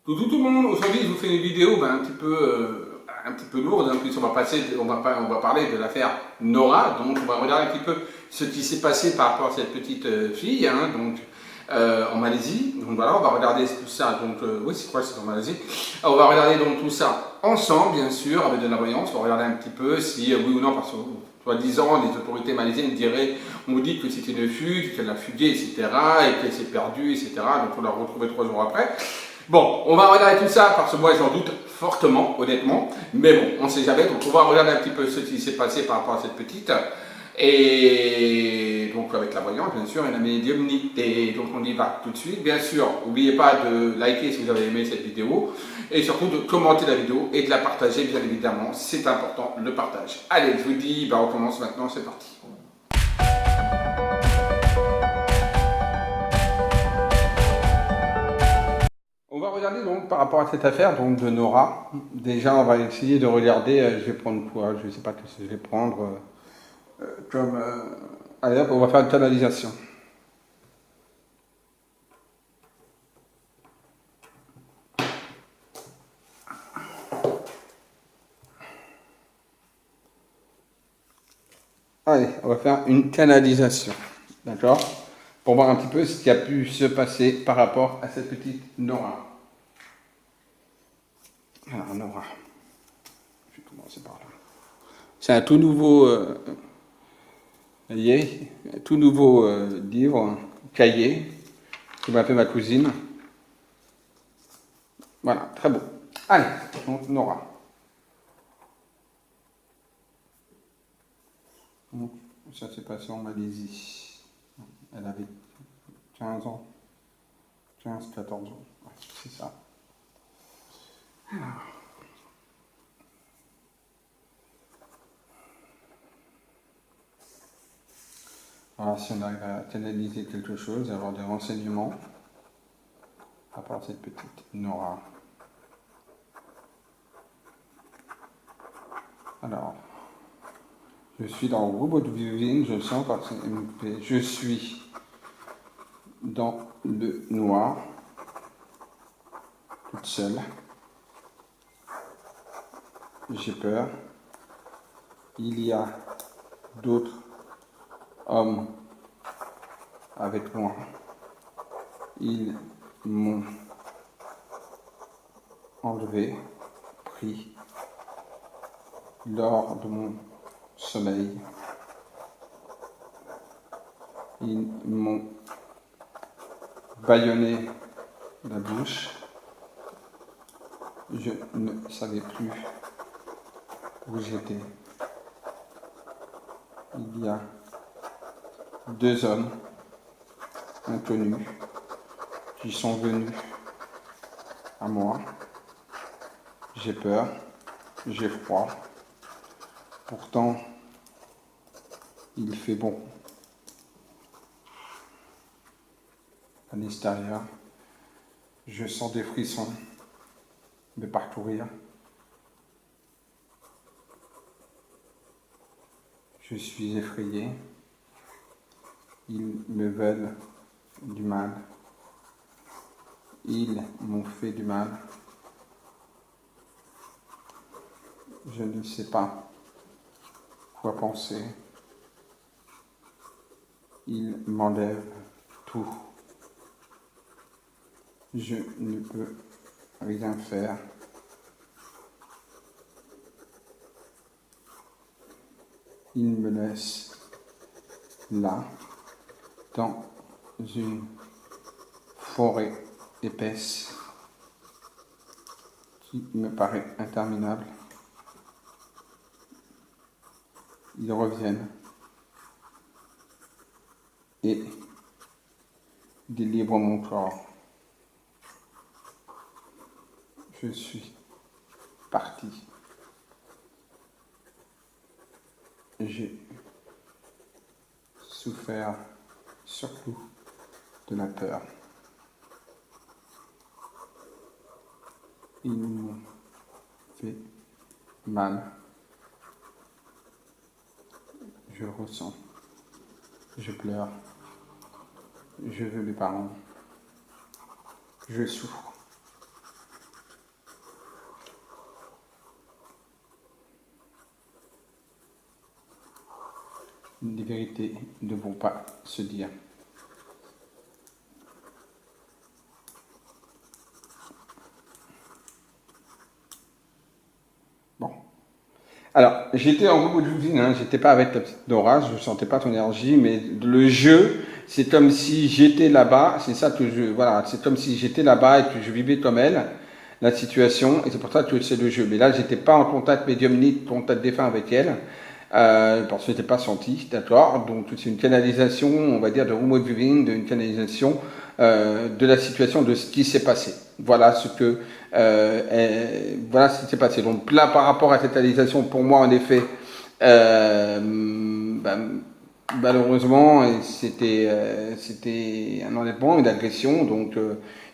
Tout le monde, aujourd'hui je vous fais une vidéo un petit peu lourde, en plus on va parler de l'affaire Nora, donc on va regarder un petit peu ce qui s'est passé par rapport à cette petite fille, hein, en Malaisie, donc voilà, on va regarder tout ça, oui c'est quoi, c'est en Malaisie, on va regarder donc tout ça ensemble bien sûr, avec de la voyance, on va regarder un petit peu si oui ou non, parce que soi-disant les autorités malaisiennes on dit que c'était une fugue, qu'elle a fugué, etc., et qu'elle s'est perdue, etc., donc on l'a retrouvée 3 jours après. Bon, on va regarder tout ça parce que moi j'en doute fortement, honnêtement. Mais bon, on ne sait jamais. Donc on va regarder un petit peu ce qui s'est passé par rapport à cette petite. Et donc avec la voyante, bien sûr, et la médiumnité. Donc on y va tout de suite. Bien sûr, n'oubliez pas de liker si vous avez aimé cette vidéo. Et surtout de commenter la vidéo et de la partager, bien évidemment. C'est important, le partage. Allez, je vous dis, on commence maintenant, c'est parti. On va regarder donc par rapport à cette affaire donc de Nora. Déjà, on va essayer de regarder. Je vais prendre quoi? Je ne sais pas ce que je vais prendre comme. Allez hop, on va faire une canalisation. Allez, on va faire une canalisation. D'accord? Pour voir un petit peu ce qui a pu se passer par rapport à cette petite Nora. Alors, Nora. Je vais commencer par là. C'est un tout nouveau. Vous voyez, un tout nouveau livre, cahier, que m'a fait ma cousine. Voilà, très beau. Allez, donc Nora. Donc, ça s'est passé en Malaisie. Elle avait 15 ans. 15-14 ans. Ouais, c'est ça. Alors, si on arrive à analyser quelque chose, avoir des renseignements à part cette petite Nora. Alors, je suis dans Robot Viewing, je sens par MP. Je suis dans le noir, toute seule. J'ai peur. Il y a d'autres hommes avec moi. Ils m'ont enlevé, pris lors de mon sommeil. Ils m'ont bâillonné la bouche. Je ne savais plus où j'étais. Il y a 2 hommes inconnus qui sont venus à moi. J'ai peur, j'ai froid. Pourtant, il fait bon. À l'extérieur, je sens des frissons de parcourir. Je suis effrayé. Ils me veulent du mal. Ils m'ont fait du mal. Je ne sais pas quoi penser. Ils m'enlèvent tout. Je ne peux rien faire. Ils me laissent là, dans une forêt épaisse qui me paraît interminable. Ils reviennent et délivrent mon corps. Je suis parti. J'ai souffert surtout de la peur. Ils m'ont fait mal. Je ressens. Je pleure. Je veux mes parents. Je souffre. des vérités ne vont pas se dire. Bon. Alors, j'étais en groupe de cuisine, hein, j'étais pas avec la petite Nora, je ne sentais pas ton énergie, mais le jeu, c'est comme si j'étais là-bas, c'est ça que voilà, c'est comme si j'étais là-bas et que je vivais comme elle, la situation, et c'est pour ça que c'est le jeu. Mais là, j'étais pas en contact médiumnique, contact défunt avec elle, parce que je n'étais pas senti, d'accord. Donc, c'est une canalisation, on va dire, de remote viewing, d'une canalisation de la situation, de ce qui s'est passé. Voilà ce que voilà ce qui s'est passé. Donc là, par rapport à cette canalisation, pour moi, en effet, malheureusement, c'était un enlèvement, une agression, donc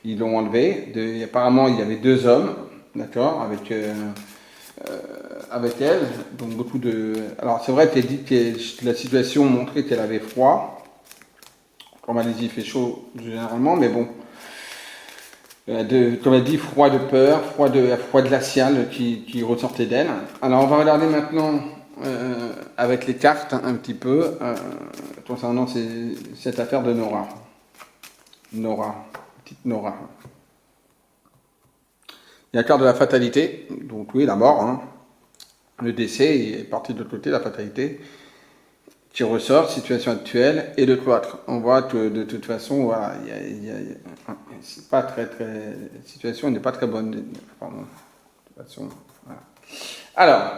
ils l'ont enlevé. Apparemment, il y avait 2 hommes, d'accord, avec elle. Donc beaucoup de. Alors c'est vrai qu'elle dit que la situation montrait qu'elle avait froid. En Malaisie, il fait chaud généralement, mais bon. Comme elle dit, froid de peur, froid glacial qui ressortait d'elle. Alors on va regarder maintenant avec les cartes un petit peu concernant cette affaire de Nora. Petite Nora. Il y a la carte de la fatalité, donc oui, la mort, hein. Le décès est parti de l'autre côté, la fatalité, qui ressort, situation actuelle, et le cloître. On voit que de toute façon, voilà, c'est pas très, la situation n'est pas très bonne. Pardon, de toute façon, voilà. Alors,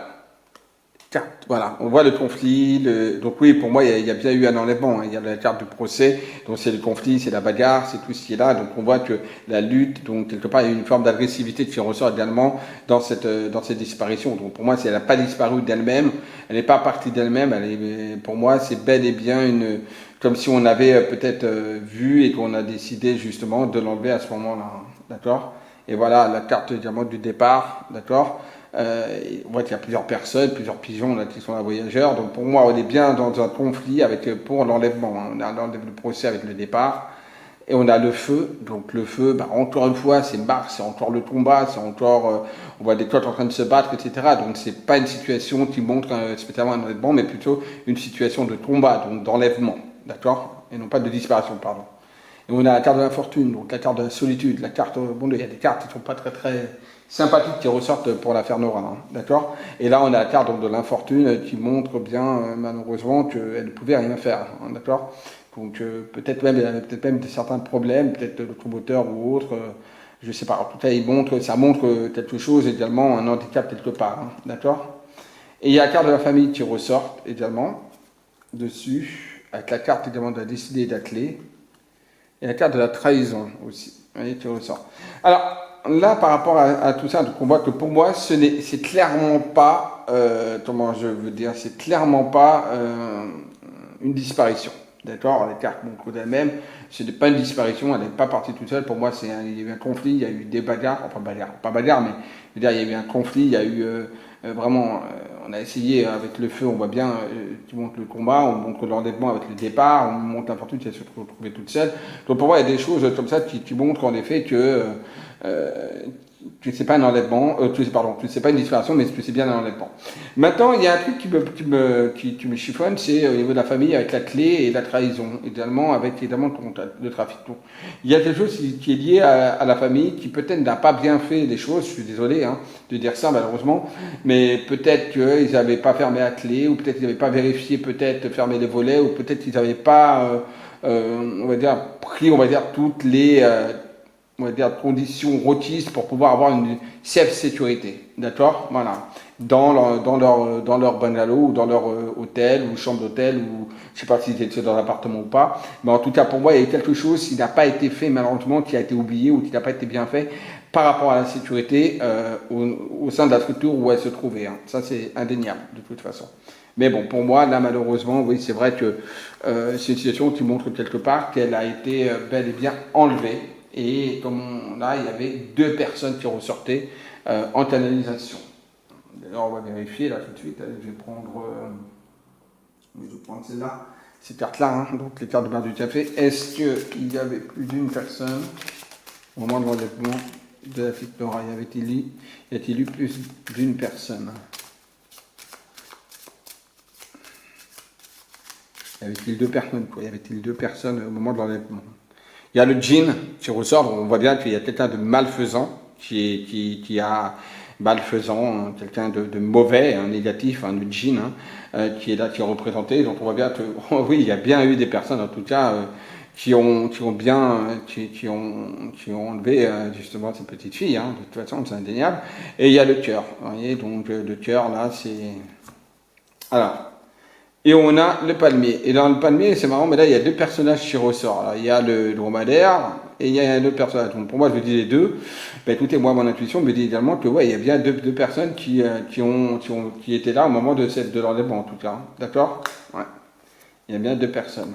carte, voilà, on voit le conflit, donc oui, pour moi, il y a bien eu un enlèvement, hein. Il y a la carte du procès, donc c'est le conflit, c'est la bagarre, c'est tout ce qui est là, donc on voit que la lutte, donc quelque part, il y a une forme d'agressivité qui ressort également dans cette disparition. Donc pour moi, elle n'a pas disparu d'elle-même, elle n'est pas partie d'elle-même, pour moi, c'est bel et bien comme si on avait peut-être vu et qu'on a décidé justement de l'enlever à ce moment-là, hein. D'accord? Et voilà la carte également du départ, d'accord? On voit qu'il y a plusieurs personnes, plusieurs pigeons là, qui sont là voyageurs. Donc pour moi, on est bien dans un conflit pour l'enlèvement, hein. On a le procès avec le départ. Et on a le feu. Donc le feu, encore une fois, c'est Mars, c'est encore le combat, c'est encore, on voit des clottes en train de se battre, etc. Donc c'est pas une situation qui montre spécialement un enlèvement, mais plutôt une situation de combat, donc d'enlèvement, d'accord? Et non pas de disparition, pardon. Et on a la carte de la fortune, donc la carte de la solitude, la carte, bon, il y a des cartes qui ne sont pas très sympathiques qui ressortent pour l'affaire Nora, hein, d'accord. Et là, on a la carte donc, de l'infortune qui montre bien, malheureusement, qu'elle ne pouvait rien faire, hein, d'accord. Donc peut-être même certains problèmes, peut-être le moteur ou autre, je ne sais pas. En tout cas, ça montre quelque chose également, un handicap quelque part, hein, d'accord. Et il y a la carte de la famille qui ressort également dessus, avec la carte également de la destinée et de la clé. Et la carte de la trahison aussi, voyez, qui ressort. Alors là, par rapport à tout ça, donc on voit que pour moi, c'est clairement pas, comment je veux dire, c'est clairement pas une disparition. D'accord, les cartes montrent d'elles-mêmes, ce n'est pas une disparition, elle n'est pas partie toute seule. Pour moi, il y a eu un conflit, il y a eu des bagarres, enfin pas bagarre, mais je veux dire, il y a eu un conflit, il y a eu vraiment, on a essayé avec le feu, on voit bien, qui montre le combat, on montre l'enlèvement avec le départ, on montre l'infortune qui a se retrouvée toute seule. Donc pour moi, il y a des choses comme ça qui montrent en effet que c'est pas un enlèvement, c'est pas une disparition, mais que c'est bien un enlèvement. Maintenant, il y a un truc qui me chiffonne, c'est au niveau de la famille avec la clé et la trahison, également avec évidemment le trafic. Donc, il y a quelque chose qui est lié à la famille, qui peut-être n'a pas bien fait les choses, je suis désolé hein, de dire ça malheureusement, mais peut-être qu'ils n'avaient pas fermé la clé, ou peut-être qu'ils n'avaient pas vérifié, peut-être fermé les volets, ou peut-être qu'ils n'avaient pas, on va dire, pris, on va dire, toutes les on va dire, conditions requises pour pouvoir avoir une safe sécurité. D'accord? Voilà. Dans leur bungalow, ou dans leur hôtel, ou chambre d'hôtel, ou je sais pas si c'est dans l'appartement ou pas. Mais en tout cas, pour moi, il y a quelque chose qui n'a pas été fait, malheureusement, qui a été oublié ou qui n'a pas été bien fait par rapport à la sécurité au sein de la structure où elle se trouvait, hein. Ça, c'est indéniable, de toute façon. Mais bon, pour moi, là, malheureusement, oui, c'est vrai que c'est une situation qui montre quelque part qu'elle a été bel et bien enlevée. Et comme là, il y avait 2 personnes qui ressortaient en canalisation. D'ailleurs, on va vérifier là tout de suite. Allez, je vais prendre celle-là, ces cartes-là, hein, donc les cartes de bar du café. Est-ce qu'il y avait plus d'une personne au moment de l'enlèvement de la petite Nora? Y a-t-il eu plus d'une personne? Y avait-il deux personnes, quoi? Y avait-il deux personnes au moment de l'enlèvement? Il y a le djinn qui ressort, on voit bien qu'il y a quelqu'un de malfaisant, qui a malfaisant, quelqu'un de mauvais, un négatif, un djinn, qui est là, qui est représenté. Donc on voit bien que, oh oui, il y a bien eu des personnes, en tout cas, qui ont enlevé justement cette petite fille, hein, de toute façon, c'est indéniable. Et il y a le cœur, vous voyez, donc le cœur, là, c'est... Alors, et on a le palmier. Et dans le palmier, c'est marrant, mais là, il y a deux personnages qui ressortent. Alors, il y a le dromadaire et il y a un autre personnage. Donc, pour moi, je vous dis les deux. Ben, écoutez, moi, mon intuition me dit également que, ouais, il y a bien deux personnes qui étaient là au moment de l'enlèvement, en tout cas. D'accord? Ouais. Il y a bien deux personnes.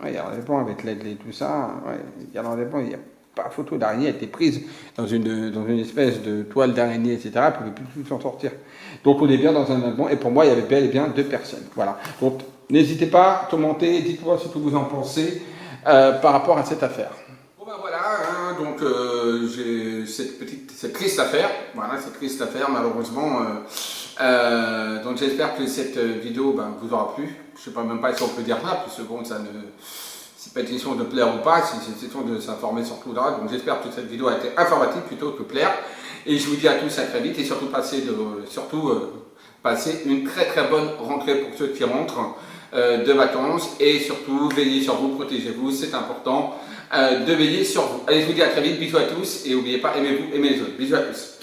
Ouais, il y a l'enlèvement avec l'aide et tout ça. Ouais, il y a l'enlèvement, il n'y a pas photo d'araignée, elle a été prise dans une espèce de toile d'araignée, etc. Elle ne pouvait plus s'en sortir. Donc on est bien dans un enlèvement, et pour moi, il y avait bel et bien deux personnes. Voilà. Donc n'hésitez pas à commenter, dites-moi ce que vous en pensez par rapport à cette affaire. Bon ben voilà, hein, donc j'ai cette triste affaire, voilà, cette triste affaire, malheureusement. Donc j'espère que cette vidéo vous aura plu. Je ne sais pas même pas si on peut dire ça, puisque bon, ça ne... C'est pas une question de plaire ou pas, c'est une question de s'informer surtout là. Donc j'espère que cette vidéo a été informative plutôt que plaire. Et je vous dis à tous à très vite et surtout passer une très très bonne rentrée pour ceux qui rentrent de vacances. Et surtout veillez sur vous, protégez-vous, c'est important de veiller sur vous. Allez, je vous dis à très vite, bisous à tous et n'oubliez pas, aimez-vous, aimez les autres. Bisous à tous.